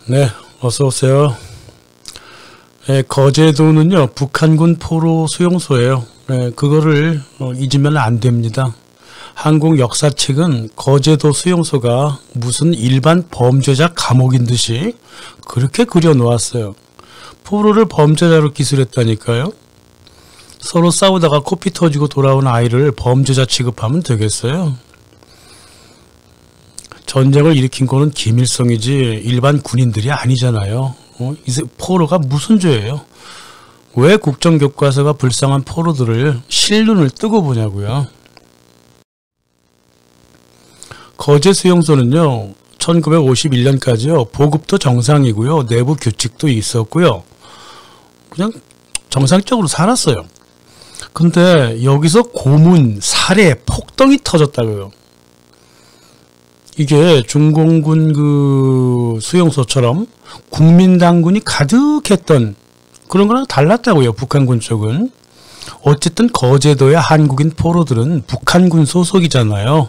네, 어서 오세요. 네, 거제도는요, 북한군 포로 수용소예요. 네, 그거를 잊으면 안 됩니다. 한국 역사책은 거제도 수용소가 무슨 일반 범죄자 감옥인 듯이 그렇게 그려놓았어요. 포로를 범죄자로 기술했다니까요. 서로 싸우다가 코피 터지고 돌아온 아이를 범죄자 취급하면 되겠어요? 전쟁을 일으킨 거는 김일성이지 일반 군인들이 아니잖아요. 포로가 무슨 죄예요? 왜 국정교과서가 불쌍한 포로들을 실눈을 뜨고 보냐고요. 거제 수용소는요, 1951년까지요, 보급도 정상이고요, 내부 규칙도 있었고요, 그냥 정상적으로 살았어요. 근데 여기서 고문, 살해, 폭동이 터졌다고요. 이게 중공군 그 수용소처럼 국민당군이 가득했던 그런 거랑 달랐다고요. 북한군 쪽은. 어쨌든 거제도의 한국인 포로들은 북한군 소속이잖아요.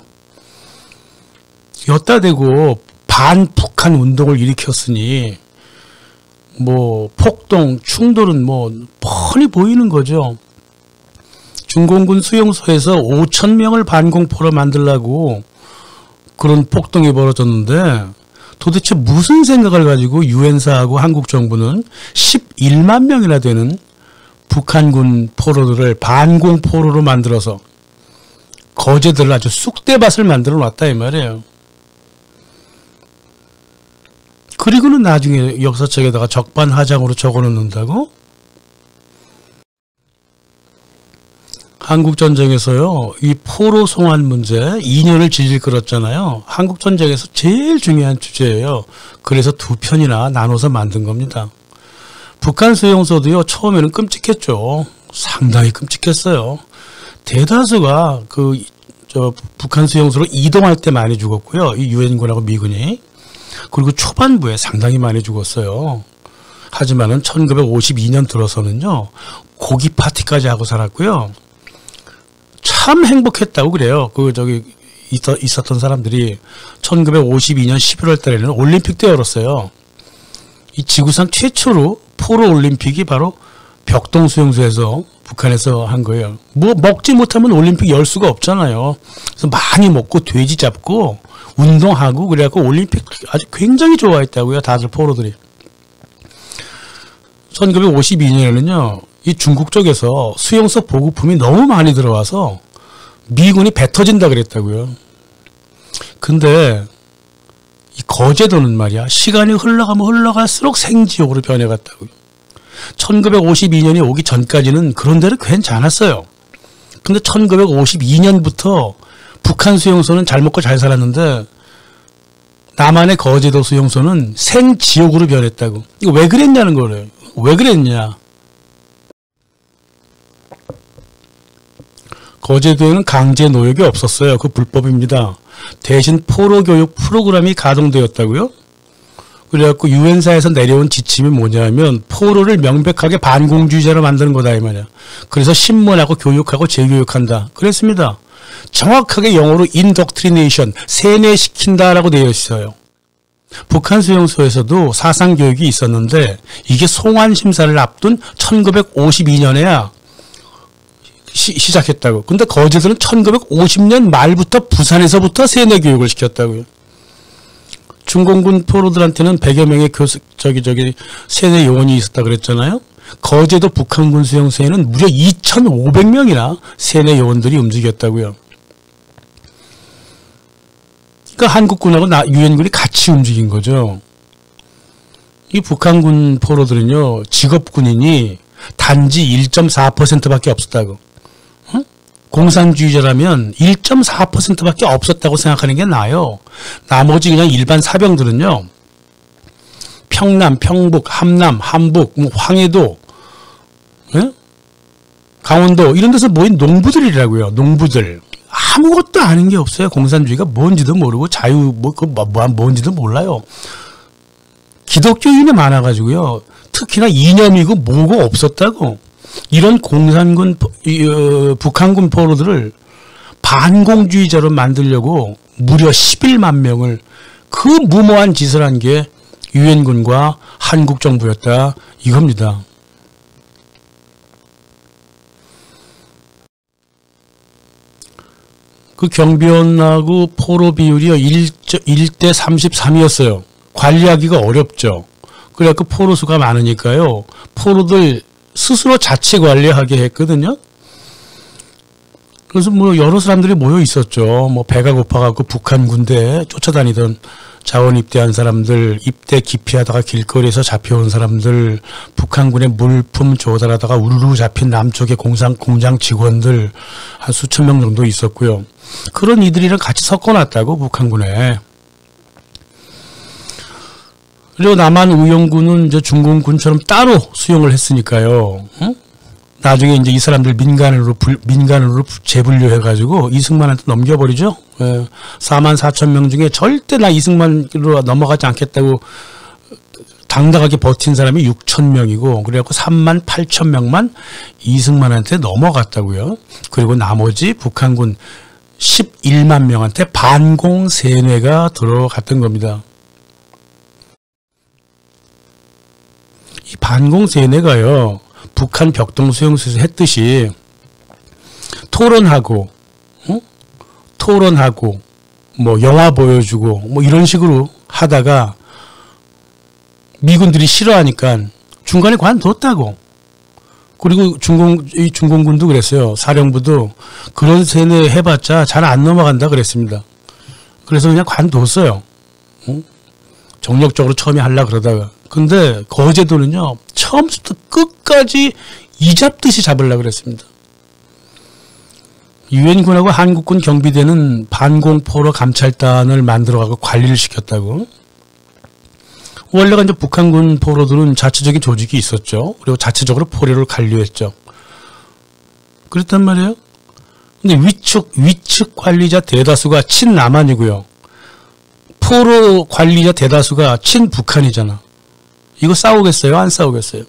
엿다 대고 반북한 운동을 일으켰으니 뭐 폭동, 충돌은 뭐 뻔히 보이는 거죠. 중공군 수용소에서 5,000명을 반공포로 만들려고 그런 폭동이 벌어졌는데 도대체 무슨 생각을 가지고 유엔사하고 한국 정부는 11만 명이나 되는 북한군 포로들을 반공포로로 만들어서 거제들을 아주 쑥대밭을 만들어 놨다 이 말이에요. 그리고는 나중에 역사책에다가 적반하장으로 적어놓는다고? 한국전쟁에서요, 이 포로 송환 문제 2년을 질질 끌었잖아요. 한국전쟁에서 제일 중요한 주제예요. 그래서 두 편이나 나눠서 만든 겁니다. 북한 수용소도요, 처음에는 끔찍했죠. 상당히 끔찍했어요. 대다수가 북한 수용소로 이동할 때 많이 죽었고요. 이 유엔군하고 미군이. 그리고 초반부에 상당히 많이 죽었어요. 하지만은 1952년 들어서는요, 고기 파티까지 하고 살았고요. 참 행복했다고 그래요. 있었던 사람들이 1952년 11월 달에는 올림픽 때 열었어요. 이 지구상 최초로 포로 올림픽이 바로 벽동 수용소에서 북한에서 한 거예요. 뭐 먹지 못하면 올림픽 열 수가 없잖아요. 그래서 많이 먹고 돼지 잡고 운동하고 그래갖고 올림픽 아주 굉장히 좋아했다고요. 다들 포로들이. 1952년에는요. 이 중국 쪽에서 수용소 보급품이 너무 많이 들어와서 미군이 배 터진다 그랬다고요. 근데 이 거제도는 말이야, 시간이 흘러가면 흘러갈수록 생지옥으로 변해갔다고요. 1952년이 오기 전까지는 그런 데는 괜찮았어요. 근데 1952년부터 북한 수용소는 잘 먹고 잘 살았는데 남한의 거제도 수용소는 생지옥으로 변했다고. 이거 왜 그랬냐는 거래요. 왜 그랬냐. 거제도에는 강제 노역이 없었어요. 그 불법입니다. 대신 포로 교육 프로그램이 가동되었다고요? 그래갖고 유엔사에서 내려온 지침이 뭐냐면 포로를 명백하게 반공주의자로 만드는 거다 이 말이야. 그래서 신문하고 교육하고 재교육한다. 그랬습니다. 정확하게 영어로 인덕트리네이션, 세뇌시킨다라고 되어 있어요. 북한 수용소에서도 사상교육이 있었는데 이게 송환심사를 앞둔 1952년에야 시작했다고. 근데 거제도는 1950년 말부터 부산에서부터 세뇌교육을 시켰다고요. 중공군 포로들한테는 100여 명의 세뇌 요원이 있었다 그랬잖아요. 거제도 북한군 수용소에는 무려 2,500명이나 세뇌 요원들이 움직였다고요. 그러니까 한국군하고 유엔군이 같이 움직인 거죠. 이 북한군 포로들은요, 직업군인이 단지 1.4%밖에 없었다고. 공산주의자라면 1.4%밖에 없었다고 생각하는 게 나아요. 나머지 그냥 일반 사병들은요, 평남, 평북, 함남, 함북, 황해도, 강원도 이런 데서 모인 농부들이라고요. 농부들. 아무것도 아는 게 없어요. 공산주의가 뭔지도 모르고 뭔지도 몰라요. 기독교인이 많아가지고요. 특히나 이념이고 뭐고 없었다고. 이런 북한군 포로들을 반공주의자로 만들려고 무려 11만 명을 그 무모한 짓을 한 게 유엔군과 한국 정부였다 이겁니다. 그 경비원하고 포로 비율이 1대 33이었어요. 관리하기가 어렵죠. 그래갖고 포로 수가 많으니까요. 포로들 스스로 자체 관리하게 했거든요. 그래서 뭐 여러 사람들이 모여 있었죠. 뭐 배가 고파갖고 북한 군대에 쫓아다니던 자원 입대한 사람들, 입대 기피하다가 길거리에서 잡혀온 사람들, 북한군의 물품 조달하다가 우르르 잡힌 남쪽의 공장 직원들 한 수천 명 정도 있었고요. 그런 이들이랑 같이 섞어놨다고 북한군에. 그리고 남한 의용군은 이제 중공군처럼 따로 수용을 했으니까요. 응? 나중에 이제 이 사람들 민간으로 재분류해가지고 이승만한테 넘겨버리죠. 4만 4천 명 중에 절대 나 이승만으로 넘어가지 않겠다고 당당하게 버틴 사람이 6천 명이고, 그래갖고 3만 8천 명만 이승만한테 넘어갔다고요. 그리고 나머지 북한군 11만 명한테 반공 세뇌가 들어갔던 겁니다. 이 반공 세뇌가요, 북한 벽동 수용소에서 했듯이 토론하고 뭐 영화 보여주고 뭐 이런 식으로 하다가 미군들이 싫어하니까 중간에 관뒀다고. 그리고 중공군도 그랬어요. 사령부도 그런 세뇌 해봤자 잘 안 넘어간다 그랬습니다. 그래서 그냥 관뒀어요. 정력적으로 처음에 하려고 그러다가. 근데 거제도는요, 처음부터 끝까지 이잡듯이 잡으려고 그랬습니다. 유엔군하고 한국군 경비대는 반공포로 감찰단을 만들어가고 관리를 시켰다고. 원래가 이제 북한군 포로들은 자체적인 조직이 있었죠. 그리고 자체적으로 포로를 관리했죠. 그랬단 말이에요. 근데 위측 관리자 대다수가 친남한이고요. 포로 관리자 대다수가 친북한이잖아. 이거 싸우겠어요? 안 싸우겠어요?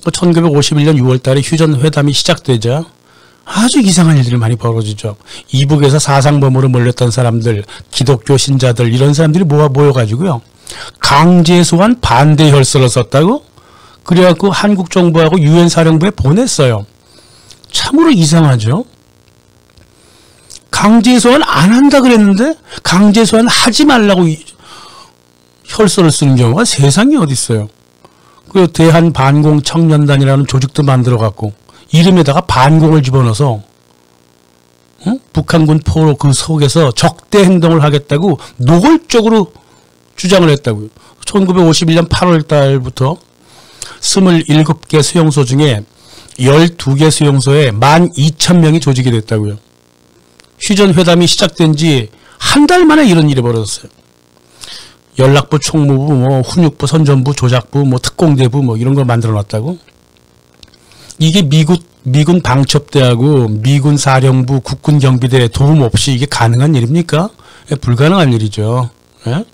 1951년 6월 달에 휴전 회담이 시작되자 아주 이상한 일들이 많이 벌어지죠. 이북에서 사상범으로 몰렸던 사람들, 기독교 신자들, 이런 사람들이 모여가지고요, 강제 소환 반대 혈서를 썼다고? 그래갖고 한국 정부하고 유엔 사령부에 보냈어요. 참으로 이상하죠. 강제 소환 안 한다 그랬는데 강제 소환 하지 말라고 혈서를 쓰는 경우가 세상에 어디 있어요. 그 대한반공청년단이라는 조직도 만들어갖고 이름에다가 반공을 집어넣어서 북한군 포로 그 속에서 적대 행동을 하겠다고 노골적으로 주장을 했다고요. 1951년 8월 달부터 27개 수용소 중에 12개 수용소에 12,000명이 조직이 됐다고요. 휴전 회담이 시작된 지 한 달 만에 이런 일이 벌어졌어요. 연락부, 총무부, 뭐 훈육부, 선전부, 조작부, 뭐 특공대부, 뭐 이런 걸 만들어 놨다고. 이게 미군 방첩대하고 미군 사령부, 국군 경비대 도움 없이 이게 가능한 일입니까? 불가능한 일이죠. 예?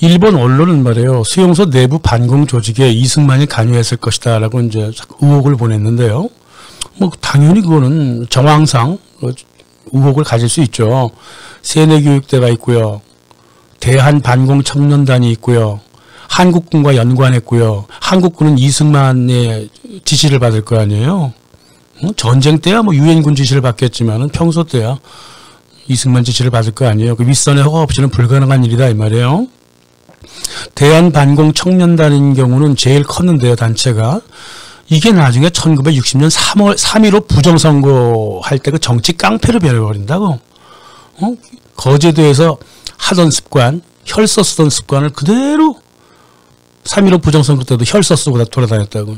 일본 언론은 말이에요, 수용소 내부 반공 조직에 이승만이 관여했을 것이다 라고 이제 의혹을 보냈는데요. 뭐 당연히 그거는 정황상 의혹을 가질 수 있죠. 세뇌교육대가 있고요, 대한반공청년단이 있고요, 한국군과 연관했고요, 한국군은 이승만의 지시를 받을 거 아니에요. 전쟁 때야 뭐 유엔군 지시를 받겠지만은 평소 때야 이승만 지시를 받을 거 아니에요. 그 윗선의 허가 없이는 불가능한 일이다 이 말이에요. 대한반공청년단인 경우는 제일 컸는데요, 단체가. 이게 나중에 1960년 3.15 부정선거 할 때 그 정치 깡패로 변해버린다고. 거제도에서 하던 습관, 혈서 쓰던 습관을 그대로 3.15 부정선거 때도 혈서 쓰고 돌아다녔다고.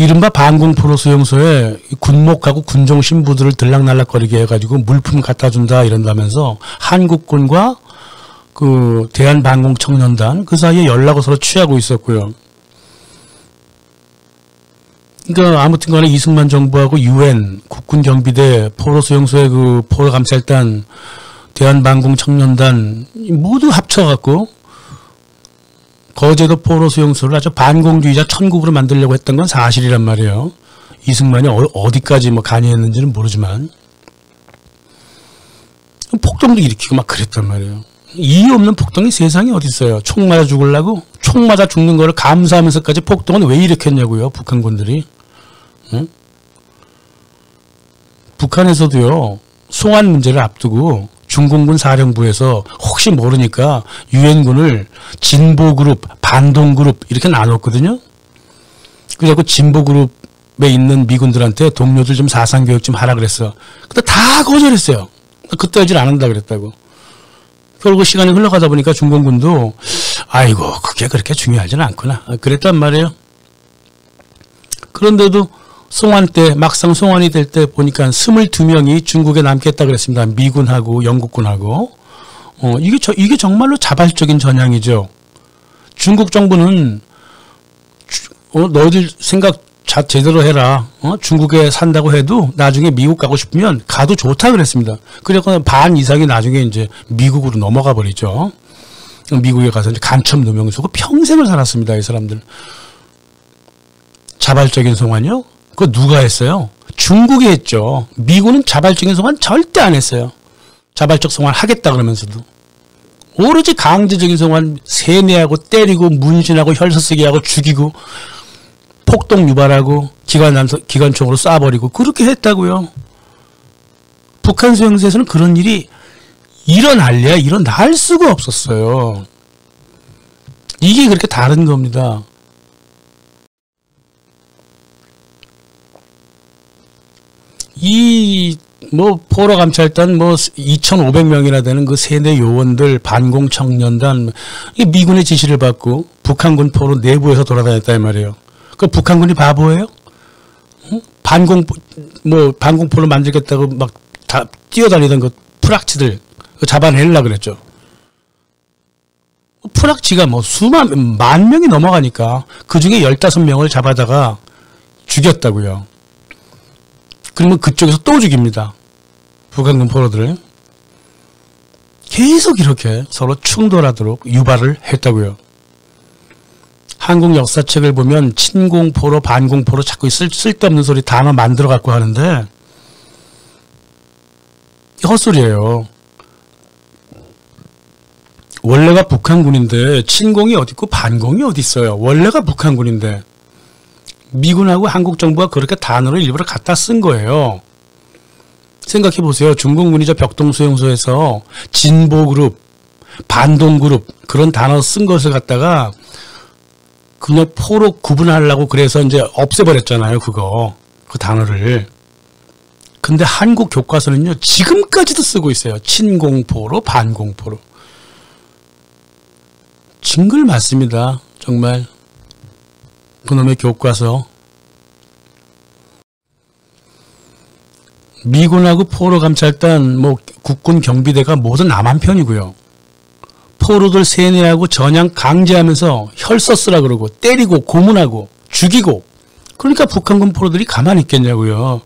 이른바 반공포로 수용소에 군목하고 군종 신부들을 들락날락거리게 해가지고 물품 갖다 준다 이런다면서 한국군과 그 대한반공청년단 그 사이에 연락을 서로 취하고 있었고요. 그러니까 아무튼 간에 이승만 정부하고 유엔, 국군 경비대, 포로 수용소의 그 포로 감찰단, 대한반공청년단 모두 합쳐갖고 거제도 포로 수용소를 아주 반공주의자 천국으로 만들려고 했던 건 사실이란 말이에요. 이승만이 어디까지 뭐 관여했는지는 모르지만 폭동도 일으키고 막 그랬단 말이에요. 이유 없는 폭동이 세상에 어디 있어요. 총 맞아 죽으려고? 총 맞아 죽는 거를 감수하면서까지 폭동은 왜 일으켰냐고요. 북한군들이. 응? 북한에서도요. 송환 문제를 앞두고 중공군 사령부에서 혹시 모르니까 유엔군을 진보그룹, 반동그룹 이렇게 나눴거든요. 그래서 진보그룹에 있는 미군들한테 동료들 좀 사상교육 좀 하라 그랬어. 근데 다 거절했어요. 그때 하질 않는다 그랬다고. 결국 시간이 흘러가다 보니까 중공군도 아이고 그게 그렇게 중요하지는 않구나 그랬단 말이에요. 그런데도 송환 때 막상 송환이 될 때 보니까 22명이 중국에 남겠다 그랬습니다. 미군하고 영국군하고. 이게 정말로 자발적인 전향이죠. 중국 정부는 너희들 생각 제대로 해라. 중국에 산다고 해도 나중에 미국 가고 싶으면 가도 좋다 그랬습니다. 그래서 반 이상이 나중에 이제 미국으로 넘어가 버리죠. 미국에 가서 이제 간첩 누명 쓰고 평생을 살았습니다. 이 사람들. 자발적인 송환이요? 그거 누가 했어요? 중국이 했죠. 미국은 자발적인 송환 절대 안 했어요. 자발적 송환 하겠다 그러면서도. 오로지 강제적인 송환 세뇌하고 때리고 문신하고 혈서 쓰게 하고 죽이고 폭동 유발하고 기관총으로 쏴버리고 그렇게 했다고요. 북한 수용소에서는 그런 일이 일어날 수가 없었어요. 이게 그렇게 다른 겁니다. 포로 감찰단 2,500명이나 되는 그 세뇌 요원들 반공 청년단 미군의 지시를 받고 북한군 포로 내부에서 돌아다녔다 이 말이에요. 그 북한군이 바보예요? 반공포로 만들겠다고 막 다 뛰어다니던 그 프락치들 잡아내려고 그랬죠. 프락치가 만 명이 넘어가니까 그 중에 15명을 잡아다가 죽였다고요. 그러면 그쪽에서 또 죽입니다. 북한군 포로들을. 계속 이렇게 서로 충돌하도록 유발을 했다고요. 한국 역사책을 보면 친공포로 반공포로 자꾸 쓸데없는 소리 단어 만들어 갖고 하는데 헛소리예요. 원래가 북한군인데 친공이 어디 있고 반공이 어디 있어요. 원래가 북한군인데 미군하고 한국 정부가 그렇게 단어를 일부러 갖다 쓴 거예요. 생각해 보세요. 중공군이 저 벽동수용소에서 진보그룹, 반동그룹 그런 단어 쓴 것을 갖다가 그냥 포로 구분하려고 그래서 이제 없애버렸잖아요. 그 단어를. 근데 한국 교과서는요. 지금까지도 쓰고 있어요. 친공포로 반공포로. 징글 맞습니다. 정말. 그놈의 교과서. 미군하고 포로 감찰단, 국군 경비대가 모두 남한 편이고요. 포로들 세뇌하고 전향 강제하면서 혈서 쓰라 그러고 때리고 고문하고 죽이고 그러니까 북한군 포로들이 가만히 있겠냐고요.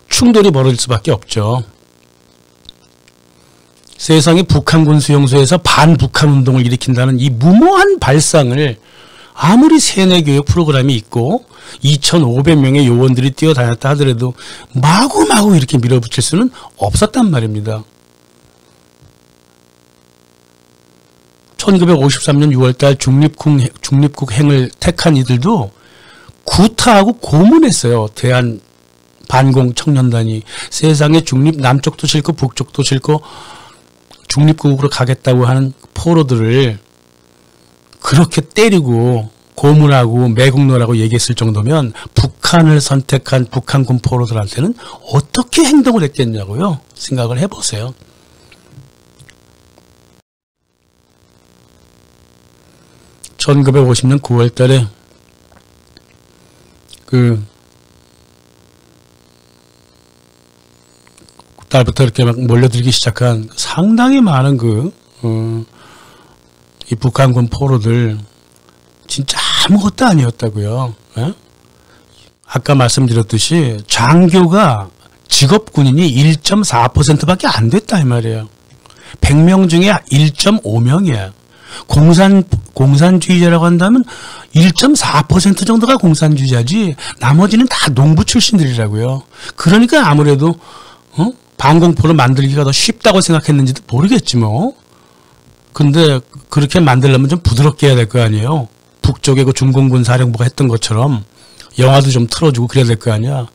충돌이 벌어질 수밖에 없죠. 세상에 북한군 수용소에서 반북한 운동을 일으킨다는 이 무모한 발상을 아무리 세뇌교육 프로그램이 있고 2,500명의 요원들이 뛰어다녔다 하더라도 마구마구 이렇게 밀어붙일 수는 없었단 말입니다. 1953년 6월달 중립국행을 택한 이들도 구타하고 고문했어요. 대한 반공 청년단이. 세상에 남쪽도 싫고 북쪽도 싫고 중립국으로 가겠다고 하는 포로들을 그렇게 때리고 고문하고 매국노라고 얘기했을 정도면 북한을 선택한 북한군 포로들한테는 어떻게 행동을 했겠냐고요. 생각을 해보세요. (1950년 9월 달에) 달부터 이렇게 막 몰려들기 시작한 상당히 많은 이 북한군 포로들 진짜 아무것도 아니었다고요. 예? 아까 말씀드렸듯이 장교가 직업 군인이 1.4%밖에 안 됐다 이 말이에요. 100명 중에 1.5명이에요. 공산주의자라고 한다면 1.4% 정도가 공산주의자지 나머지는 다 농부 출신들이라고요. 그러니까 아무래도 반공포를 만들기가 더 쉽다고 생각했는지도 모르겠지 뭐. 근데 그렇게 만들려면 좀 부드럽게 해야 될 거 아니에요. 북쪽에 그 중공군 사령부가 했던 것처럼 영화도 좀 틀어주고 그래야 될 거 아니야.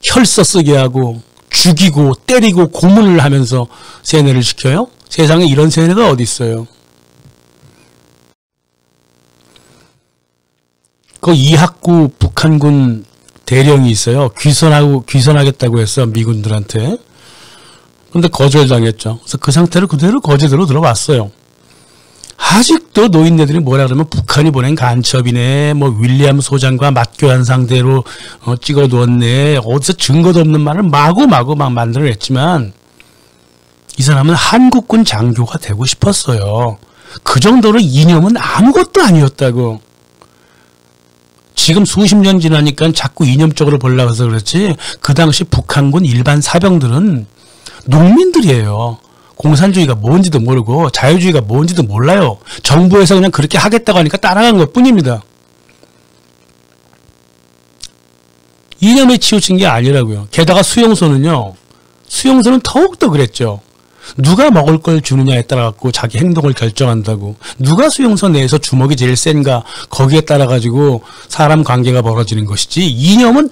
혈서 쓰게 하고 죽이고 때리고 고문을 하면서 세뇌를 시켜요? 세상에 이런 세뇌가 어디 있어요? 그 이학구 북한군 대령이 있어요. 귀선하겠다고 했어, 미군들한테. 근데 거절당했죠. 그래서 그 상태로 그대로 거제도로 들어왔어요. 아직도 노인네들이 뭐라 그러면 북한이 보낸 간첩이네, 뭐 윌리엄 소장과 맞교환 상대로 찍어두었네, 어디서 증거도 없는 말을 마구마구 막 만들어냈지만 이 사람은 한국군 장교가 되고 싶었어요. 그 정도로 이념은 아무것도 아니었다고. 지금 수십 년 지나니까 자꾸 이념적으로 보려고 해서 그렇지 그 당시 북한군 일반 사병들은 농민들이에요. 공산주의가 뭔지도 모르고 자유주의가 뭔지도 몰라요. 정부에서 그냥 그렇게 하겠다고 하니까 따라간 것뿐입니다. 이념에 치우친 게 아니라고요. 게다가 수용소는요. 수용소는 더욱더 그랬죠. 누가 먹을 걸 주느냐에 따라 갖고 자기 행동을 결정한다고. 누가 수용소 내에서 주먹이 제일 센가 거기에 따라 가지고 사람 관계가 벌어지는 것이지 이념은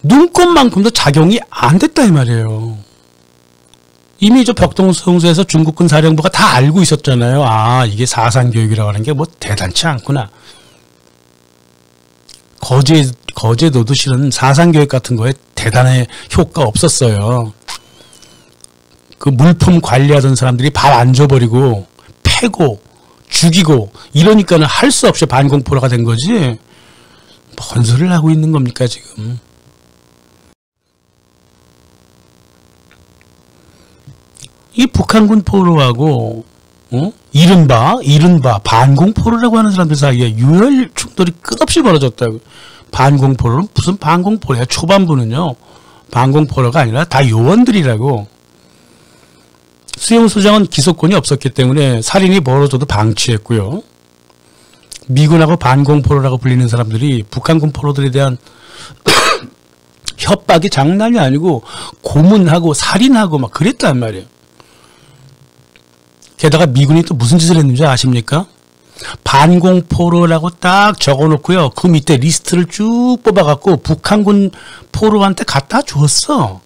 눈꽃만큼도 작용이 안 됐다 이 말이에요. 이미 저 벽동 수용소에서 중국군 사령부가 다 알고 있었잖아요. 아, 이게 사상교육이라고 하는 게 뭐 대단치 않구나. 거제도도 실은 사상교육 같은 거에 대단히 효과 없었어요. 그 물품 관리하던 사람들이 밥 안 줘버리고 패고 죽이고 이러니까는 할 수 없이 반공포로가 된 거지. 뭔 소리를 하고 있는 겁니까 지금. 이 북한군 포로하고 이른바 반공포로라고 하는 사람들 사이에 유혈 충돌이 끝없이 벌어졌다고. 반공포로는 무슨 반공포로야. 초반부는요. 반공포로가 아니라 다 요원들이라고. 수용소장은 기소권이 없었기 때문에 살인이 벌어져도 방치했고요. 미군하고 반공포로라고 불리는 사람들이 북한군 포로들에 대한 협박이 장난이 아니고 고문하고 살인하고 막 그랬단 말이에요. 게다가 미군이 또 무슨 짓을 했는지 아십니까? 반공포로라고 딱 적어놓고요. 그 밑에 리스트를 쭉 뽑아갖고 북한군 포로한테 갖다 줬어.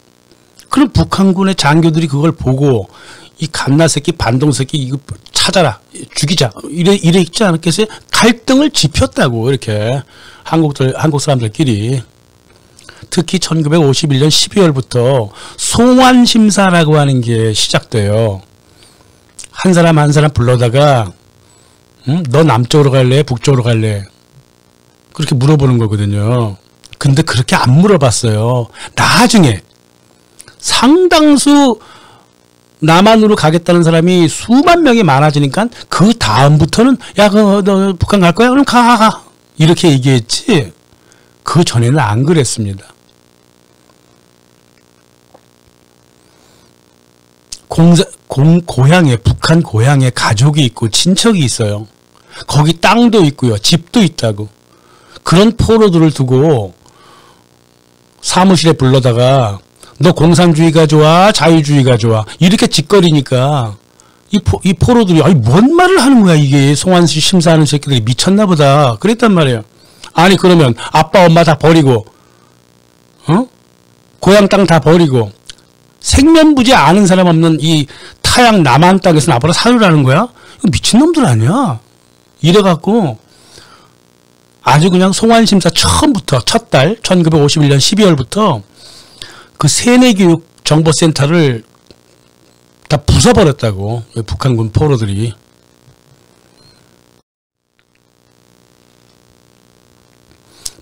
그럼 북한군의 장교들이 그걸 보고 이 갓나새끼 반동새끼 이거 찾아라 죽이자 이래 있지 않았겠어요? 갈등을 짚었다고 이렇게 한국 사람들끼리. 특히 1951년 12월부터 송환심사라고 하는 게 시작돼요. 한 사람 한 사람 불러다가 너 남쪽으로 갈래? 북쪽으로 갈래? 그렇게 물어보는 거거든요. 근데 그렇게 안 물어봤어요. 나중에 상당수 남한으로 가겠다는 사람이 수만 명이 많아지니까 그 다음부터는 야, 너 북한 갈 거야? 그럼 가. 이렇게 얘기했지. 그 전에는 안 그랬습니다. 고향에 북한 고향에 가족이 있고 친척이 있어요. 거기 땅도 있고요. 집도 있다고. 그런 포로들을 두고 사무실에 불러다가 너 공산주의가 좋아? 자유주의가 좋아? 이렇게 짓거리니까 이 포로들이 아니 뭔 말을 하는 거야 이게. 송환시 심사하는 새끼들이 미쳤나 보다. 그랬단 말이에요. 아니 그러면 아빠 엄마 다 버리고 고향 땅 다 버리고 생면부지 아는 사람 없는 이 타양 남한 땅에서 나보다 살으라는 거야? 이거 미친놈들 아니야? 이래갖고 아주 그냥 송환심사 처음부터 첫 달 1951년 12월부터 그 세뇌교육 정보센터를 다 부숴버렸다고. 북한군 포로들이.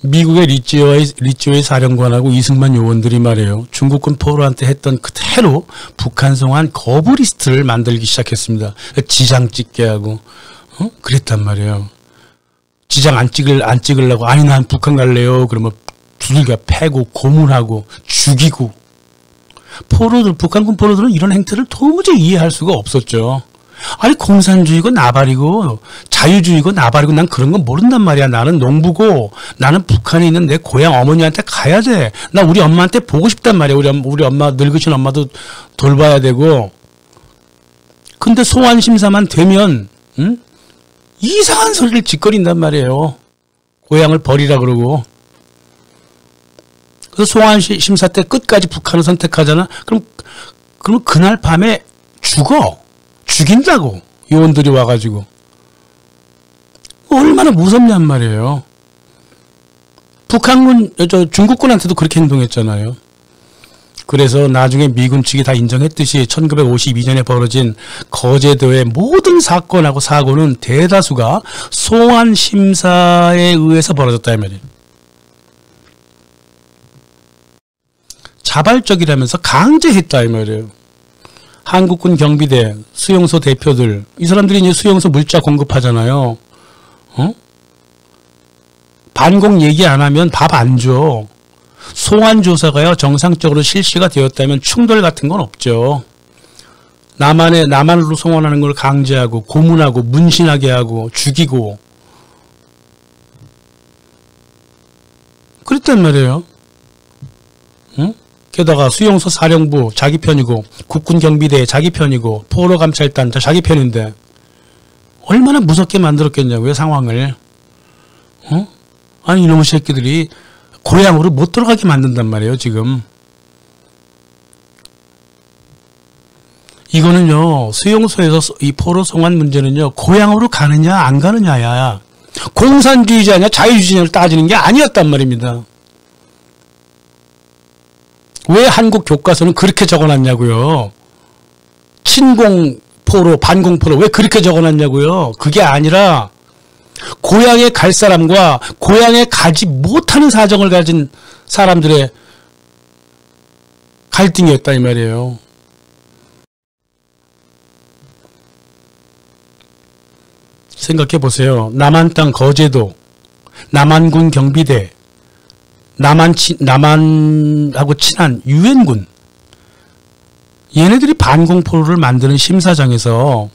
미국의 리찌오의 사령관하고 이승만 요원들이 말이에요. 중국군 포로한테 했던 그대로 북한 송환 거부 리스트를 만들기 시작했습니다. 지장 찍게 하고 그랬단 말이에요. 지장 안 찍으려고 아니 난 북한 갈래요. 그러면 두들겨 패고 고문하고 죽이고. 북한군 포로들은 이런 행태를 도무지 이해할 수가 없었죠. 아니 공산주의고 나발이고 자유주의고 나발이고 난 그런 건 모른단 말이야. 나는 농부고 나는 북한에 있는 내 고향 어머니한테 가야 돼. 나 우리 엄마한테 보고 싶단 말이야. 우리 엄마 늙으신 엄마도 돌봐야 되고. 근데 소환심사만 되면 이상한 소리를 짓거린단 말이에요. 고향을 버리라 그러고. 그래서 소환심사 때 끝까지 북한을 선택하잖아. 그럼 그날 밤에 죽인다고 요원들이 와가지고. 얼마나 무섭냔 말이에요. 중국군한테도 그렇게 행동했잖아요. 그래서 나중에 미군 측이 다 인정했듯이 1952년에 벌어진 거제도의 모든 사건하고 사고는 대다수가 소환심사에 의해서 벌어졌다 이 말이에요. 자발적이라면서 강제했다 이 말이에요. 한국군 경비대, 수용소 대표들, 이 사람들이 이제 수용소 물자 공급하잖아요. 반공 얘기 안 하면 밥 안 줘. 소환 조사가요 정상적으로 실시가 되었다면 충돌 같은 건 없죠. 남한으로 송환하는 걸 강제하고 고문하고 문신하게 하고 죽이고 그랬단 말이에요. 응? 게다가 수용소 사령부 자기 편이고 국군 경비대 자기 편이고 포로 감찰단 자기 편인데 얼마나 무섭게 만들었겠냐고요 상황을. 아니 이놈의 새끼들이 고향으로 못 들어가게 만든단 말이에요 지금. 이거는요 수용소에서 이 포로 송환 문제는요 고향으로 가느냐 안 가느냐야 공산주의자냐 자유주의자를 따지는 게 아니었단 말입니다. 왜 한국 교과서는 그렇게 적어놨냐고요. 친공포로 반공포로 왜 그렇게 적어놨냐고요. 그게 아니라 고향에 갈 사람과 고향에 가지 못하는 사정을 가진 사람들의 갈등이었다 이 말이에요. 생각해 보세요. 남한 땅 거제도, 남한군 경비대, 남한하고 친한 유엔군, 얘네들이 반공포로를 만드는 심사장에서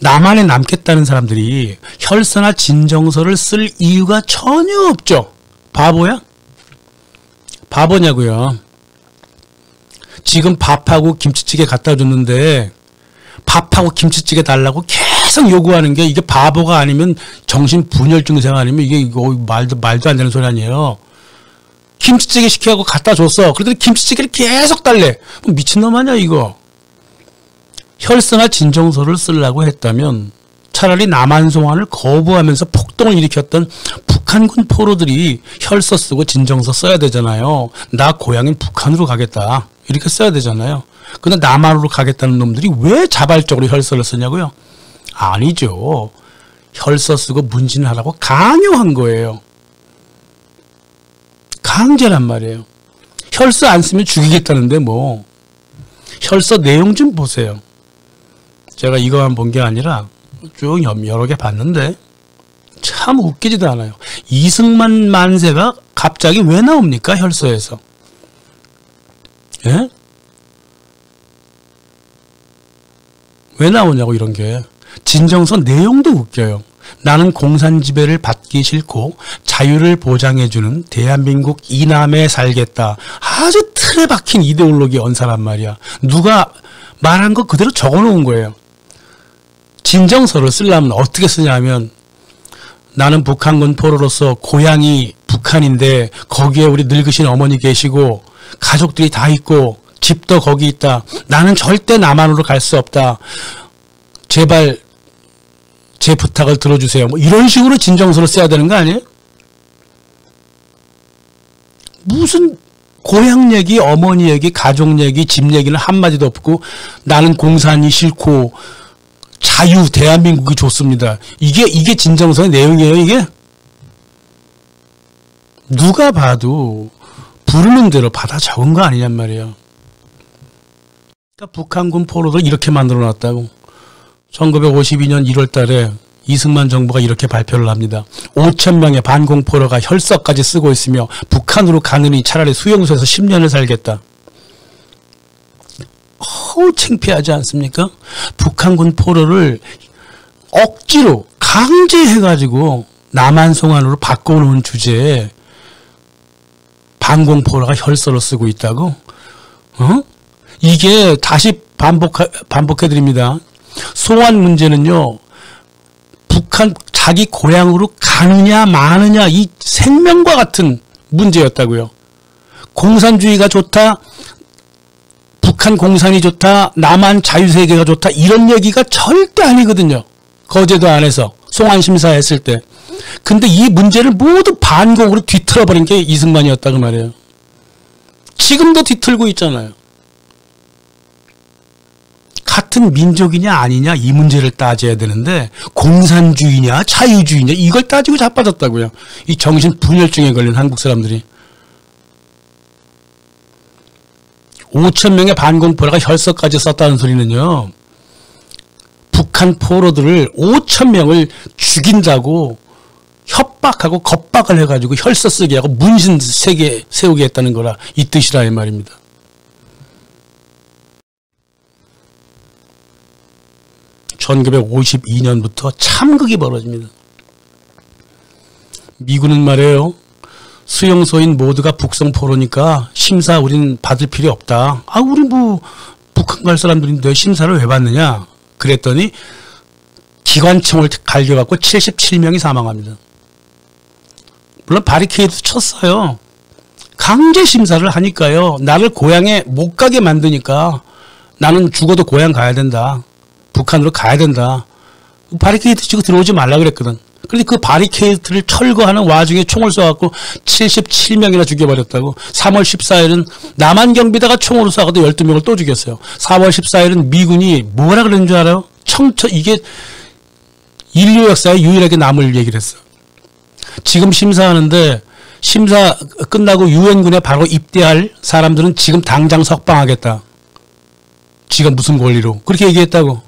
남한에 남겠다는 사람들이 혈서나 진정서를 쓸 이유가 전혀 없죠. 바보야? 바보냐고요. 지금 밥하고 김치찌개 갖다 줬는데 밥하고 김치찌개 달라고 계속 요구하는 게 이게 바보가 아니면 정신 분열 증상 아니면 이게 말도 안 되는 소리 아니에요. 김치찌개 시켜갖고 갖다 줬어. 그러더니 김치찌개를 계속 달래. 미친놈 아니야 이거. 혈서나 진정서를 쓰려고 했다면 차라리 남한 송환을 거부하면서 폭동을 일으켰던 북한군 포로들이 혈서 쓰고 진정서 써야 되잖아요. 나 고향인 북한으로 가겠다. 이렇게 써야 되잖아요. 근데 남한으로 가겠다는 놈들이 왜 자발적으로 혈서를 쓰냐고요? 아니죠. 혈서 쓰고 문진하라고 강요한 거예요. 강제란 말이에요. 혈서 안 쓰면 죽이겠다는데 뭐. 혈서 내용 좀 보세요. 제가 이거만 본 게 아니라 쭉 여러 개 봤는데 참 웃기지도 않아요. 이승만 만세가 갑자기 왜 나옵니까? 혈서에서. 예? 왜 나오냐고 이런 게. 진정서 내용도 웃겨요. 나는 공산 지배를 받기 싫고 자유를 보장해주는 대한민국 이남에 살겠다. 아주 틀에 박힌 이데올로기 언사란 말이야. 누가 말한 거 그대로 적어놓은 거예요. 진정서를 쓰려면 어떻게 쓰냐면 나는 북한군 포로로서 고향이 북한인데 거기에 우리 늙으신 어머니 계시고 가족들이 다 있고 집도 거기 있다. 나는 절대 남한으로 갈 수 없다. 제발 제 부탁을 들어주세요. 뭐 이런 식으로 진정서를 써야 되는 거 아니에요? 무슨 고향 얘기, 어머니 얘기, 가족 얘기, 집 얘기는 한마디도 없고 나는 공산이 싫고 자유, 대한민국이 좋습니다. 이게 진정서의 내용이에요, 이게? 누가 봐도 부르는 대로 받아 적은 거 아니냔 말이에요. 그러니까 북한군 포로도 이렇게 만들어 놨다고. 1952년 1월 달에 이승만 정부가 이렇게 발표를 합니다. 5,000명의 반공포로가 혈서까지 쓰고 있으며 북한으로 가느니 차라리 수용소에서 10년을 살겠다. 창피하지 않습니까? 북한군 포로를 억지로 강제해가지고 남한 송환으로 바꿔놓은 주제에 반공포로가 혈서를 쓰고 있다고? 이게 다시 반복해드립니다. 송환 문제는요, 북한 자기 고향으로 가느냐 마느냐 이 생명과 같은 문제였다고요. 공산주의가 좋다, 북한 공산이 좋다, 남한 자유세계가 좋다 이런 얘기가 절대 아니거든요. 거제도 안에서 송환 심사했을 때. 근데 이 문제를 모두 반공으로 뒤틀어버린 게 이승만이었다고 말이에요. 지금도 뒤틀고 있잖아요. 같은 민족이냐 아니냐 이 문제를 따져야 되는데 공산주의냐 자유주의냐 이걸 따지고 자빠졌다고요. 이 정신 분열증에 걸린 한국 사람들이. 5,000명의 반공포로가 혈서까지 썼다는 소리는요. 북한 포로들을 5,000명을 죽인다고 협박하고 겁박을 해가지고 혈서 쓰게 하고 문신 세우게 했다는 거라 이 뜻이라 이 말입니다. (1952년부터) 참극이 벌어집니다. 미군은 말이에요. 수용소인 모두가 북성 포로니까 심사 우린 받을 필요 없다. 우리 뭐 북한 갈 사람들인데 심사를 왜 받느냐. 그랬더니 기관총을 갈겨갖고 77명이 사망합니다. 물론 바리케이드 쳤어요. 강제 심사를 하니까요. 나를 고향에 못 가게 만드니까 나는 죽어도 고향 가야 된다. 북한으로 가야 된다. 바리케이드 치고 들어오지 말라 그랬거든. 그런데 그 바리케이드를 철거하는 와중에 총을 쏘갖고 77명이나 죽여버렸다고. 3월 14일은 남한 경비대가 총으로 쏘아도 12명을 또 죽였어요. 4월 14일은 미군이 뭐라 그러는 줄 알아요? 이게 인류 역사에 유일하게 남을 얘기를 했어. 지금 심사하는데 심사 끝나고 유엔군에 바로 입대할 사람들은 지금 당장 석방하겠다. 지가 무슨 권리로. 그렇게 얘기했다고.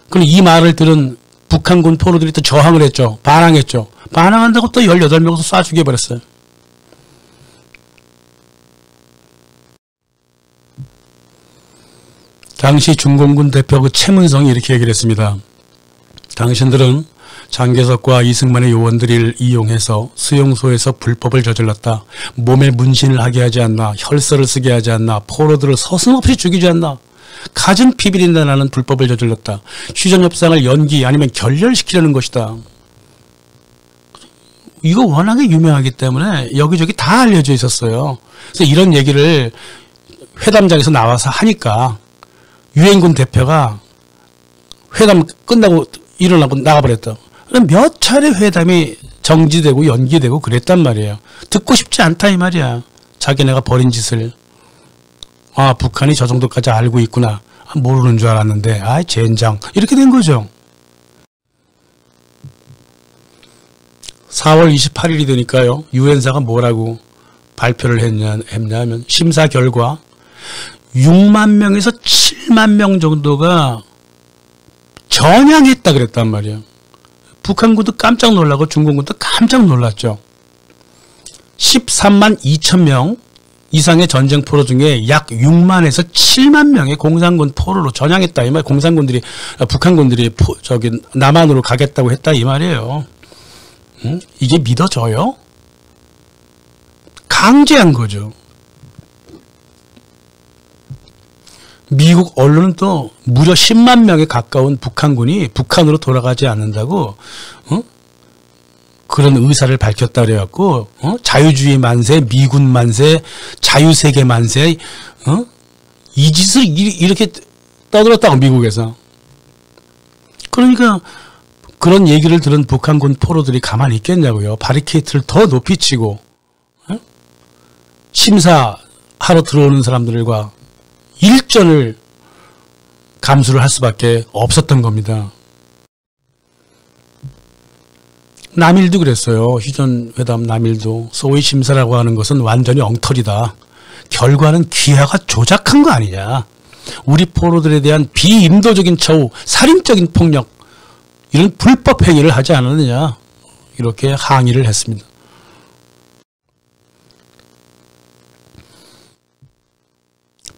그럼 이 말을 들은 북한군 포로들이 또 저항을 했죠. 반항했죠. 반항한다고 또 18명을 쏴 죽여버렸어요. 당시 중공군 대표 그 최문성이 이렇게 얘기를 했습니다. 당신들은 장개석과 이승만의 요원들을 이용해서 수용소에서 불법을 저질렀다. 몸에 문신을 하게 하지 않나. 혈서를 쓰게 하지 않나. 포로들을 서슴없이 죽이지 않나. 갖은 피비린내 나는 불법을 저질렀다. 휴전협상을 연기 아니면 결렬시키려는 것이다. 이거 워낙에 유명하기 때문에 여기저기 다 알려져 있었어요. 그래서 이런 얘기를 회담장에서 나와서 하니까 유엔군 대표가 회담 끝나고 일어나고 나가버렸다. 몇 차례 회담이 정지되고 연기되고 그랬단 말이에요. 듣고 싶지 않다 이 말이야. 자기네가 벌인 짓을. 북한이 저 정도까지 알고 있구나. 모르는 줄 알았는데 젠장. 이렇게 된 거죠. 4월 28일이 되니까요. 유엔사가 뭐라고 발표를 했냐면 심사 결과 6만 명에서 7만 명 정도가 전향했다 그랬단 말이에요. 북한군도 깜짝 놀라고 중공군도 깜짝 놀랐죠. 13만 2천 명 이상의 전쟁 포로 중에 약 6만에서 7만 명의 공산군 포로로 전향했다 이 말. 공산군들이 북한군들이 남한으로 가겠다고 했다 이 말이에요. 이게 믿어져요? 강제한 거죠. 미국 언론은 또 무려 10만 명에 가까운 북한군이 북한으로 돌아가지 않는다고 그런 의사를 밝혔다 그래갖고 자유주의 만세, 미군 만세, 자유세계 만세 이 짓을 이렇게 떠들었다고 미국에서. 그러니까 그런 얘기를 들은 북한군 포로들이 가만히 있겠냐고요. 바리케이트를 더 높이 치고 심사하러 들어오는 사람들과 일전을 감수를 할 수밖에 없었던 겁니다. 남일도 그랬어요. 휴전회담 남일도. 소위 심사라고 하는 것은 완전히 엉터리다. 결과는 귀하가 조작한 거 아니냐. 우리 포로들에 대한 비인도적인 처우, 살인적인 폭력 이런 불법 행위를 하지 않았느냐. 이렇게 항의를 했습니다.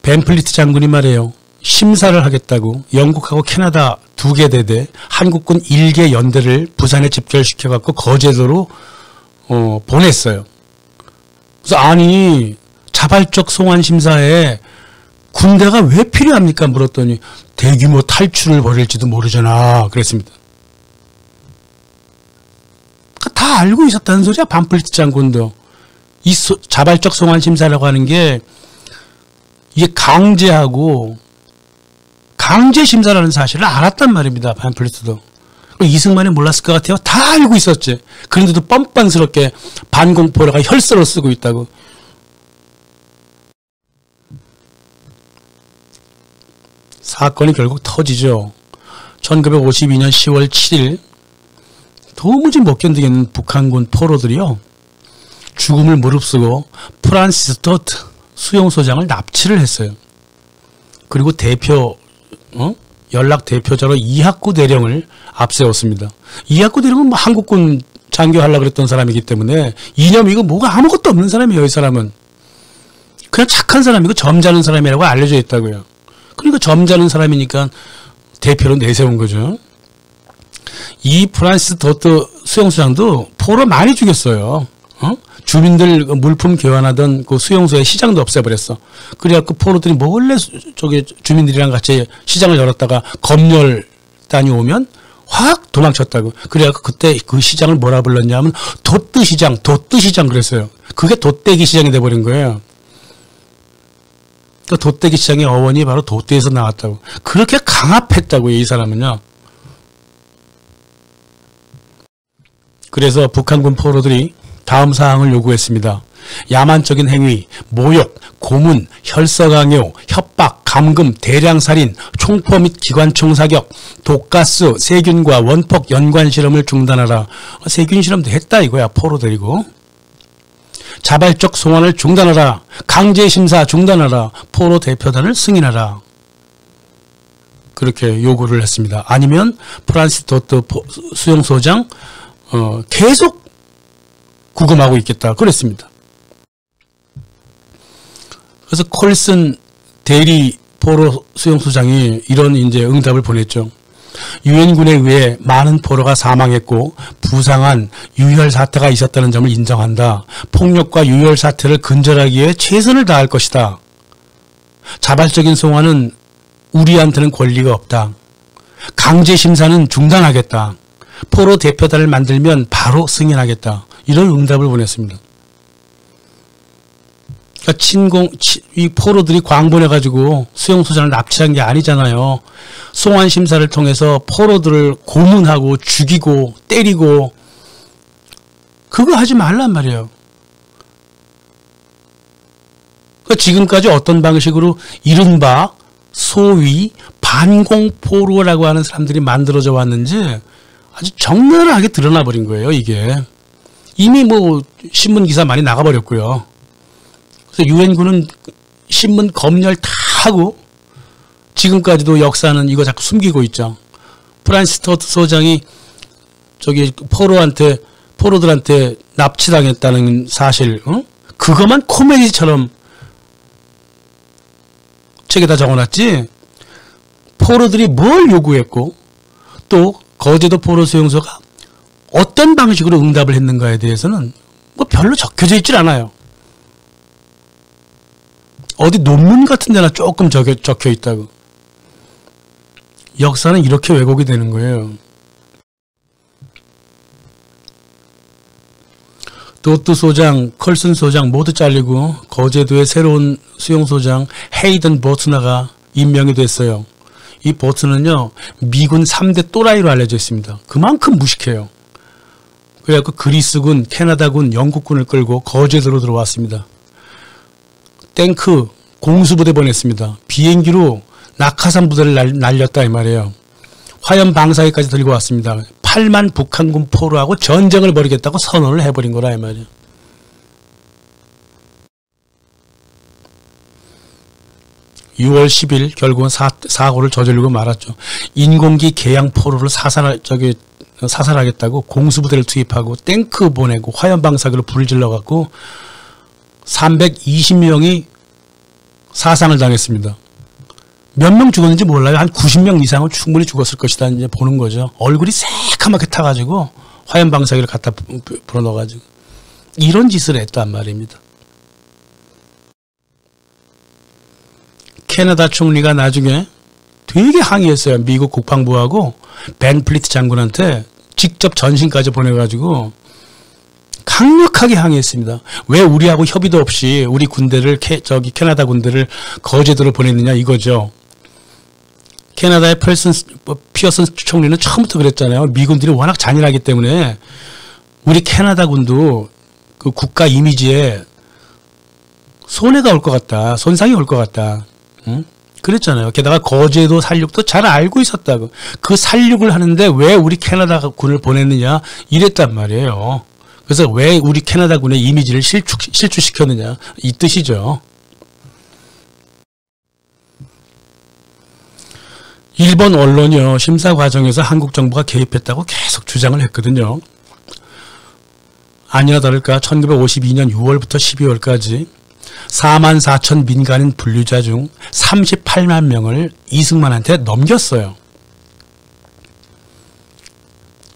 벤플리트 장군이 말해요. 심사를 하겠다고 영국하고 캐나다 2개 대대, 한국군 1개 연대를 부산에 집결시켜갖고 거제도로 보냈어요. 그래서 아니 자발적 송환 심사에 군대가 왜 필요합니까? 물었더니 대규모 탈출을 벌일지도 모르잖아. 그랬습니다. 다 알고 있었다는 소리야. 반플리트 장군도. 이 자발적 송환 심사라고 하는 게 이게 강제하고 강제 심사라는 사실을 알았단 말입니다. 반플리트도. 이승만이 몰랐을 것 같아요. 다 알고 있었지. 그런데도 뻔뻔스럽게 반공포로가 혈서를 쓰고 있다고. 사건이 결국 터지죠. 1952년 10월 7일 도무지 못 견디겠는 북한군 포로들이요. 죽음을 무릅쓰고 프란시스 토트 수용소장을 납치를 했어요. 그리고 연락 대표자로 이학구 대령을 앞세웠습니다. 이학구 대령은 뭐 한국군 장교하려고 그랬던 사람이기 때문에 이념이고 뭐가 아무것도 없는 사람이에요. 이 사람은. 그냥 착한 사람이고 점잖은 사람이라고 알려져 있다고요. 그러니까 점잖은 사람이니까 대표로 내세운 거죠. 이 프란시스 토트 수용소장도 포로 많이 죽였어요. 주민들 물품 교환하던 그 수용소의 시장도 없애버렸어. 그래갖고 포로들이 몰래 주민들이랑 같이 시장을 열었다가 검열단이 오면 확 도망쳤다고. 그래갖고 그때 그 시장을 뭐라 불렀냐면 돛뜨 시장 그랬어요. 그게 돛떼기 시장이 돼버린 거예요. 그 돛떼기 시장의 어원이 바로 돛떼에서 나왔다고. 그렇게 강압했다고요, 이 사람은요. 그래서 북한군 포로들이 다음 사항을 요구했습니다. 야만적인 행위, 모욕, 고문, 혈서강요, 협박, 감금, 대량살인, 총포 및 기관총 사격, 독가스, 세균과 원폭 연관 실험을 중단하라. 세균 실험도 했다 이거야, 포로들이고. 자발적 송환을 중단하라. 강제심사 중단하라. 포로 대표단을 승인하라. 그렇게 요구를 했습니다. 아니면 프란시스 토트 수용소장 계속 구금하고 있겠다. 그랬습니다. 그래서 콜슨 대리 포로 수용소장이 이런 이제 응답을 보냈죠. 유엔군에 의해 많은 포로가 사망했고 부상한 유혈 사태가 있었다는 점을 인정한다. 폭력과 유혈 사태를 근절하기 위해 최선을 다할 것이다. 자발적인 송환은 우리한테는 권리가 없다. 강제 심사는 중단하겠다. 포로 대표단을 만들면 바로 승인하겠다. 이런 응답을 보냈습니다. 그러니까 이 포로들이 광분해가지고 수용소장을 납치한 게 아니잖아요. 송환 심사를 통해서 포로들을 고문하고 죽이고 때리고 그거 하지 말란 말이에요. 그러니까 지금까지 어떤 방식으로 이른바 소위 반공포로라고 하는 사람들이 만들어져 왔는지 아주 적나라하게 드러나 버린 거예요. 이게 이미 뭐 신문 기사 많이 나가버렸고요. 그래서 유엔군은 신문 검열 다 하고 지금까지도 역사는 이거 자꾸 숨기고 있죠. 프란시스 토트 소장이 포로들한테 납치당했다는 사실, 그것만 코미디처럼 책에다 적어놨지. 포로들이 뭘 요구했고 또 거제도 포로 수용소가 어떤 방식으로 응답을 했는가에 대해서는 뭐 별로 적혀져 있질 않아요. 어디 논문 같은 데나 조금 적혀 있다고. 역사는 이렇게 왜곡이 되는 거예요. 도트 소장, 컬슨 소장 모두 잘리고 거제도의 새로운 수용소장 헤이든 보트너가 임명이 됐어요. 이 보트는요, 미군 3대 또라이로 알려져 있습니다. 그만큼 무식해요. 그래갖고 그리스군, 캐나다군, 영국군을 끌고 거제도로 들어왔습니다. 탱크, 공수부대 보냈습니다. 비행기로 낙하산 부대를 날렸다 이 말이에요. 화염 방사기까지 들고 왔습니다. 8만 북한군 포로하고 전쟁을 벌이겠다고 선언을 해버린 거라 이 말이에요. (6월 10일) 결국은 사고를 저지르고 말았죠. 인공기 개양 포로를 사살하겠다고 공수부대를 투입하고 탱크 보내고 화염 방사기로 불을 질러갖고 320명이 사상을 당했습니다. 몇 명 죽었는지 몰라요. 한 90명 이상은 충분히 죽었을 것이다. 이제 보는 거죠. 얼굴이 새카맣게 타가지고 화염 방사기를 갖다 불어넣어가지고 이런 짓을 했단 말입니다. 캐나다 총리가 나중에 되게 항의했어요. 미국 국방부하고 벤 플리트 장군한테 직접 전신까지 보내가지고 강력하게 항의했습니다. 왜 우리하고 협의도 없이 우리 군대를 캐나다 군대를 거제도로 보냈느냐 이거죠. 캐나다의 피어슨 총리는 처음부터 그랬잖아요. 미군들이 워낙 잔인하기 때문에 우리 캐나다 군도 그 국가 이미지에 손해가 올 것 같다. 손상이 올 것 같다. 응? 그랬잖아요. 게다가 거제도 살육도 잘 알고 있었다고. 그 살육을 하는데 왜 우리 캐나다 군을 보냈느냐 이랬단 말이에요. 그래서 왜 우리 캐나다 군의 이미지를 실추시켰느냐 이 뜻이죠. 일본 언론이요. 심사 과정에서 한국 정부가 개입했다고 계속 주장을 했거든요. 아니나 다를까 1952년 6월부터 12월까지 4만 4천 민간인 분류자 중 38만 명을 이승만한테 넘겼어요.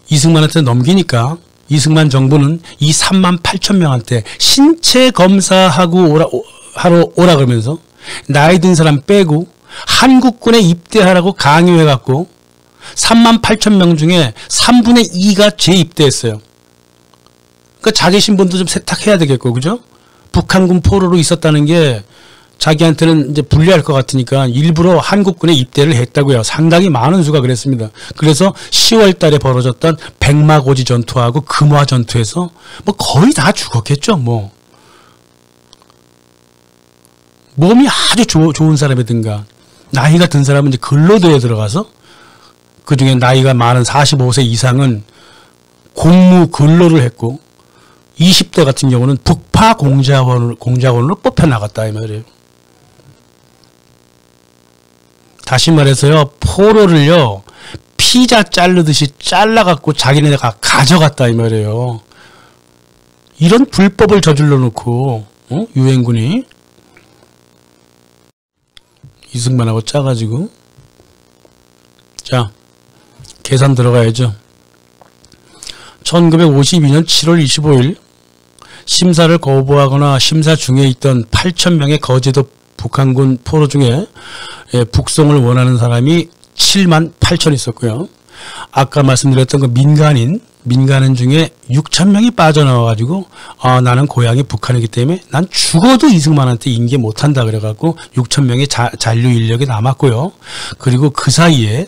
이승만한테 넘기니까 이승만 정부는 이 3만 8천 명한테 신체 검사하고 하러 오라 그러면서 나이 든 사람 빼고 한국군에 입대하라고 강요해갖고 3만 8천 명 중에 3분의 2가 재입대했어요. 그러니까 자기 신분도 좀 세탁해야 되겠고, 그죠? 북한군 포로로 있었다는 게 자기한테는 이제 불리할 것 같으니까 일부러 한국군에 입대를 했다고요. 상당히 많은 수가 그랬습니다. 그래서 10월 달에 벌어졌던 백마고지 전투하고 금화 전투에서 뭐 거의 다 죽었겠죠, 뭐. 몸이 아주 좋은 사람이든가, 나이가 든 사람은 이제 근로대에 들어가서 그 중에 나이가 많은 45세 이상은 공무 근로를 했고, 20대 같은 경우는 북파 공작원으로 뽑혀나갔다 이 말이에요. 다시 말해서요, 포로를요 피자 자르듯이 잘라갖고 자기네가 가져갔다 이 말이에요. 이런 불법을 저질러 놓고 유엔군이 이승만하고 짜가지고, 자 계산 들어가야죠. 1952년 7월 25일 심사를 거부하거나 심사 중에 있던 8,000명의 거제도 북한군 포로 중에 북송을 원하는 사람이 7만 8천 있었고요. 아까 말씀드렸던 그 민간인 중에 6,000명이 빠져나와가지고 나는 고향이 북한이기 때문에 난 죽어도 이승만한테 인계 못한다 그래갖고 6,000명의 잔류 인력이 남았고요. 그리고 그 사이에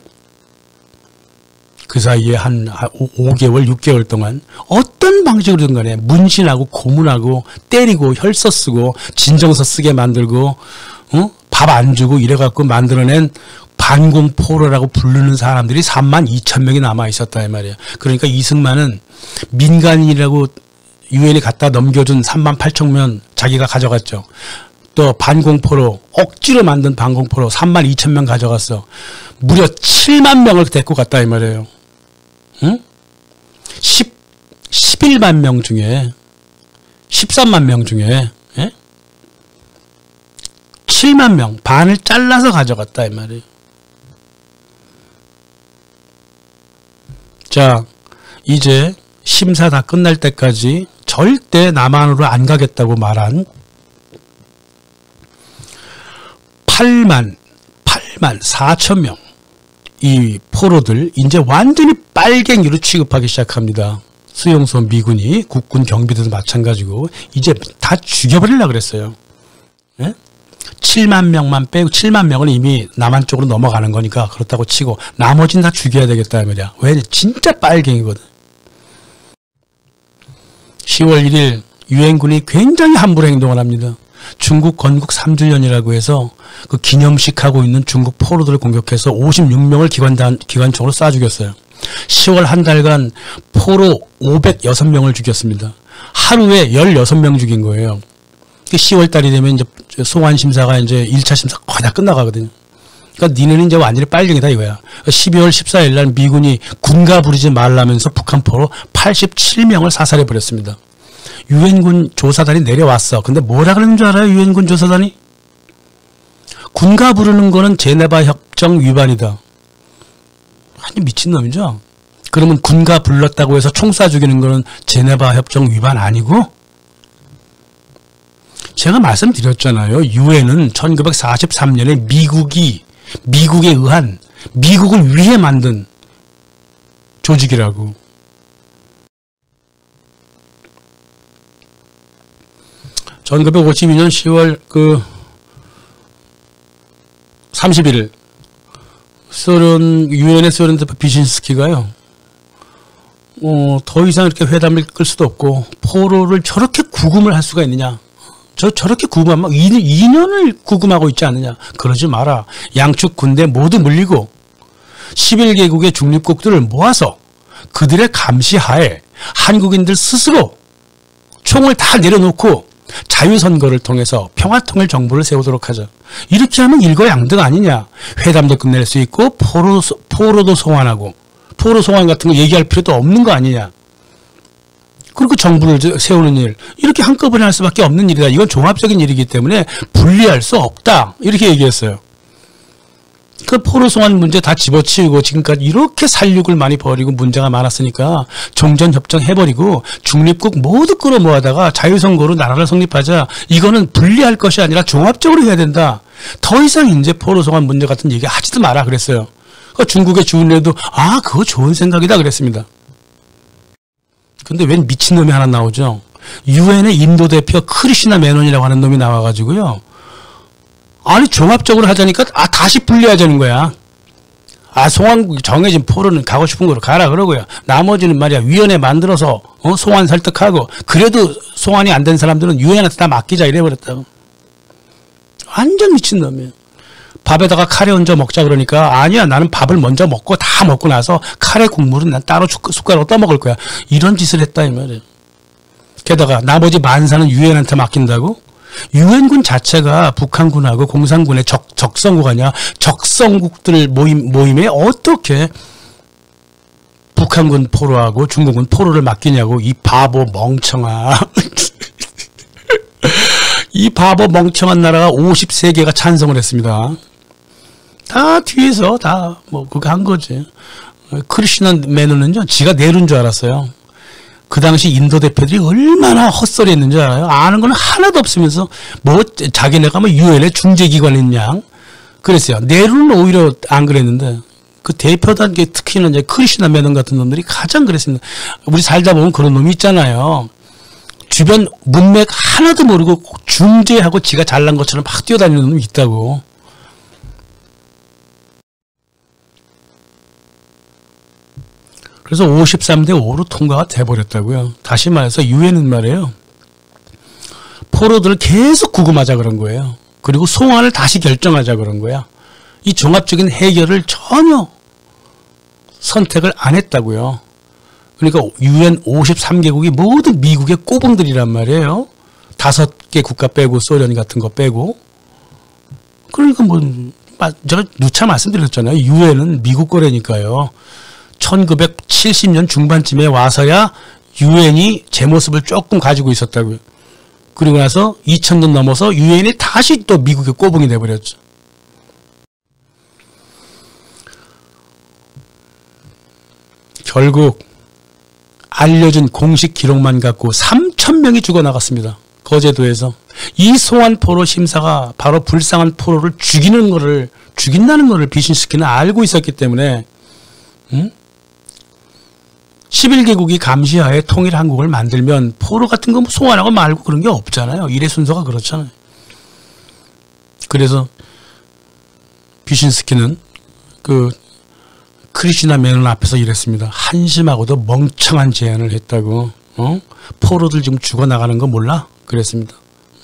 한 5개월, 6개월 동안 어떤 방식으로든 간에 문신하고 고문하고 때리고 혈서 쓰고 진정서 쓰게 만들고 밥 안 주고 이래갖고 만들어낸 반공포로라고 부르는 사람들이 3만 2천 명이 남아있었다 이 말이에요. 그러니까 이승만은 민간인이라고 유엔이 갖다 넘겨준 3만 8천 명 자기가 가져갔죠. 또 반공포로 억지로 만든 반공포로 3만 2천 명 가져갔어. 무려 7만 명을 데리고 갔다 이 말이에요. 응? 11만 명 중에 13만 명 중에 7만 명 반을 잘라서 가져갔다 이 말이에요. 자, 이제 심사 다 끝날 때까지 절대 남한으로 안 가겠다고 말한 8만 4천 명 이 포로들 이제 완전히 빨갱이로 취급하기 시작합니다. 수용소 미군이 국군 경비대도 마찬가지고 이제 다 죽여버리려고 그랬어요. 예? 7만 명만 빼고 7만 명은 이미 남한 쪽으로 넘어가는 거니까 그렇다고 치고 나머지는 다 죽여야 되겠다 말이야. 왜? 진짜 빨갱이거든. 10월 1일 유엔군이 굉장히 함부로 행동을 합니다. 중국 건국 3주년이라고 해서 그 기념식 하고 있는 중국 포로들을 공격해서 56명을 기관총으로 쏴 죽였어요. 10월 한 달간 포로 506명을 죽였습니다. 하루에 16명 죽인 거예요. 10월 달이 되면 이제 송환 심사가 이제 1차 심사 거의 다 끝나가거든요. 그러니까 니네는 이제 완전히 빨갱이다 이거야. 12월 14일 날 미군이 군가 부리지 말라면서 북한 포로 87명을 사살해 버렸습니다. 유엔군 조사단이 내려왔어. 근데 뭐라 그러는 줄 알아요? 유엔군 조사단이? 군가 부르는 거는 제네바 협정 위반이다. 아니 미친놈이죠. 그러면 군가 불렀다고 해서 총 쏴 죽이는 거는 제네바 협정 위반 아니고? 제가 말씀드렸잖아요. 유엔은 1943년에 미국에 의한 미국을 위해 만든 조직이라고. (1952년 10월 31일) 유엔의 소련 대표 비신스키가요. 더 이상 이렇게 회담을 끌 수도 없고 포로를 저렇게 구금을 할 수가 있느냐. 저렇게 구금하면 2년을 구금하고 있지 않느냐. 그러지 마라. 양측 군대 모두 물리고 11개국의 중립국들을 모아서 그들의 감시하에 한국인들 스스로 총을 다 내려놓고 자유선거를 통해서 평화통일 정부를 세우도록 하자. 이렇게 하면 일거양득 아니냐. 회담도 끝낼 수 있고 포로도 송환하고 포로 송환 같은 거 얘기할 필요도 없는 거 아니냐. 그리고 정부를 세우는 일 이렇게 한꺼번에 할 수밖에 없는 일이다. 이건 종합적인 일이기 때문에 분리할 수 없다. 이렇게 얘기했어요. 그 포로 송환 문제 다 집어치우고 지금까지 이렇게 살육을 많이 벌이고 문제가 많았으니까 종전협정 해버리고 중립국 모두 끌어모아다가 자유선거로 나라를 성립하자. 이거는 분리할 것이 아니라 종합적으로 해야 된다. 더 이상 이제 포로 송환 문제 같은 얘기 하지도 마라 그랬어요. 중국의 주은래도 그거 좋은 생각이다 그랬습니다. 근데 웬 미친놈이 하나 나오죠. 유엔의 인도 대표 크리시나 메논이라고 하는 놈이 나와가지고요. 아니 종합적으로 하자니까 다시 분리하자는 거야. 송환 정해진 포로는 가고 싶은 거로 가라 그러고요. 나머지는 말이야 위원회 만들어서 송환 설득하고 그래도 송환이 안 된 사람들은 유엔한테 다 맡기자 이래버렸다고. 완전 미친놈이에요. 밥에다가 카레 얹어 먹자 그러니까 아니야 나는 밥을 먼저 먹고 다 먹고 나서 카레 국물은 난 따로 숟가락으로 떠먹을 거야. 이런 짓을 했다 이 말이에요. 게다가 나머지 만사는 유엔한테 맡긴다고? 유엔군 자체가 북한군하고 공산군의 적성국 아니야. 적성국들 모임에 어떻게 북한군 포로하고 중국군 포로를 맡기냐고. 이 바보 멍청아. 이 바보 멍청한 나라가 53개가 찬성을 했습니다. 다 뒤에서 다 그거 한 거지. 크리시나 메논은요 지가 내룬 줄 알았어요. 그 당시 인도 대표들이 얼마나 헛소리 했는 줄 알아요? 아는 건 하나도 없으면서 자기네가 유엔의 중재기관인 양 그랬어요. 내루는 오히려 안 그랬는데 그 대표단계 특히나 이제 크리시나 메논 같은 놈들이 가장 그랬습니다. 우리 살다 보면 그런 놈이 있잖아요. 주변 문맥 하나도 모르고 중재하고 지가 잘난 것처럼 막 뛰어다니는 놈이 있다고. 그래서 53대 5로 통과가 돼버렸다고요. 다시 말해서 유엔은 말이에요. 포로들을 계속 구금하자 그런 거예요. 그리고 송환을 다시 결정하자 그런 거야. 이 종합적인 해결을 전혀 선택을 안 했다고요. 그러니까 유엔 53개국이 모두 미국의 꼬봉들이란 말이에요. 5개 국가 빼고 소련 같은 거 빼고. 그러니까 제가 누차 말씀드렸잖아요. 유엔은 미국 거래니까요. 1970년 중반쯤에 와서야 유엔이 제 모습을 조금 가지고 있었다고요. 그리고 나서 2000년 넘어서 유엔이 다시 또 미국의 꼬붕이 돼버렸죠. 결국 알려진 공식 기록만 갖고 3000명이 죽어나갔습니다. 거제도에서. 이 송환포로 심사가 바로 불쌍한 포로를 죽인다는 거를 비신스키는 알고 있었기 때문에 11개국이 감시하에 통일 한국을 만들면 포로 같은 거 송환하고 말고 그런 게 없잖아요. 일의 순서가 그렇잖아요. 그래서 비신스키는 크리시나 메논 앞에서 이랬습니다. 한심하고도 멍청한 제안을 했다고. 포로들 지금 죽어나가는 거 몰라? 그랬습니다.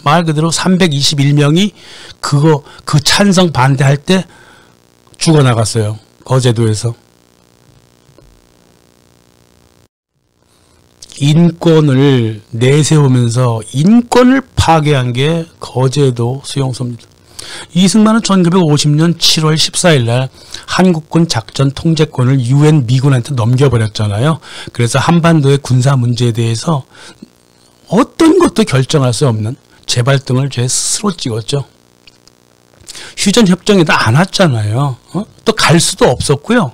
말 그대로 321명이 그 찬성 반대할 때 죽어나갔어요. 거제도에서. 인권을 내세우면서 인권을 파괴한 게 거제도 수용소입니다. 이승만은 1950년 7월 14일 날 한국군 작전 통제권을 유엔 미군한테 넘겨버렸잖아요. 그래서 한반도의 군사 문제에 대해서 어떤 것도 결정할 수 없는 재발등을 제 스스로 찍었죠. 휴전 협정에도 안 왔잖아요. 또 갈 수도 없었고요.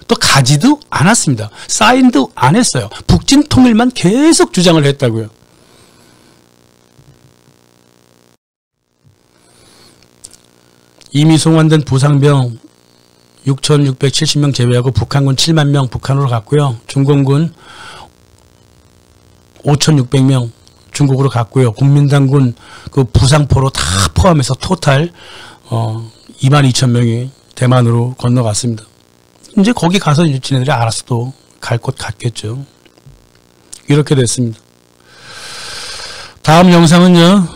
또 가지도 않았습니다. 사인도 안 했어요. 북진 통일만 계속 주장을 했다고요. 이미 송환된 부상병 6,670명 제외하고 북한군 7만 명 북한으로 갔고요. 중공군 5,600명 중국으로 갔고요. 국민당군 그 부상포로 다 포함해서 토탈 22,000명이 대만으로 건너갔습니다. 이제 거기 가서 지네들이 알아서 또 갈 곳 갔겠죠. 이렇게 됐습니다. 다음 영상은요.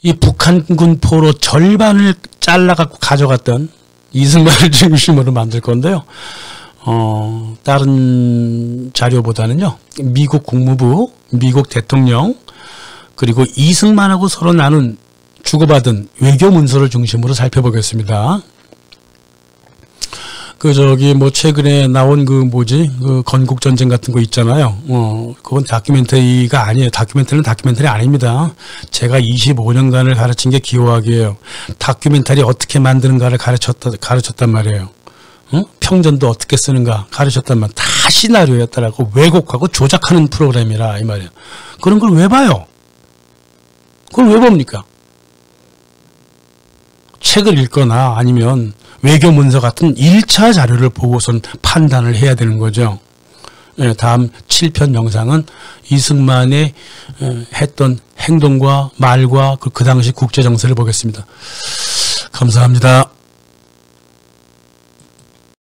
이 북한군 포로 절반을 잘라갖고 가져갔던 이승만을 중심으로 만들 건데요. 다른 자료보다는요. 미국 국무부, 미국 대통령, 그리고 이승만하고 서로 나눈 주고받은 외교 문서를 중심으로 살펴보겠습니다. 최근에 나온 그 건국전쟁 같은 거 있잖아요. 그건 다큐멘터리가 아니에요. 다큐멘터리는 다큐멘터리 아닙니다. 제가 25년간을 가르친 게 기호학이에요. 다큐멘터리 어떻게 만드는가를 가르쳤단 말이에요. 평전도 어떻게 쓰는가 가르쳤단 말이에요. 다 시나리오였다라고 왜곡하고 조작하는 프로그램이라 이 말이에요. 그런 걸 왜 봐요? 그걸 왜 봅니까? 책을 읽거나 아니면 외교 문서 같은 1차 자료를 보고선 판단을 해야 되는 거죠. 다음 7편 영상은 이승만의 했던 행동과 말과 그 당시 국제 정세를 보겠습니다. 감사합니다.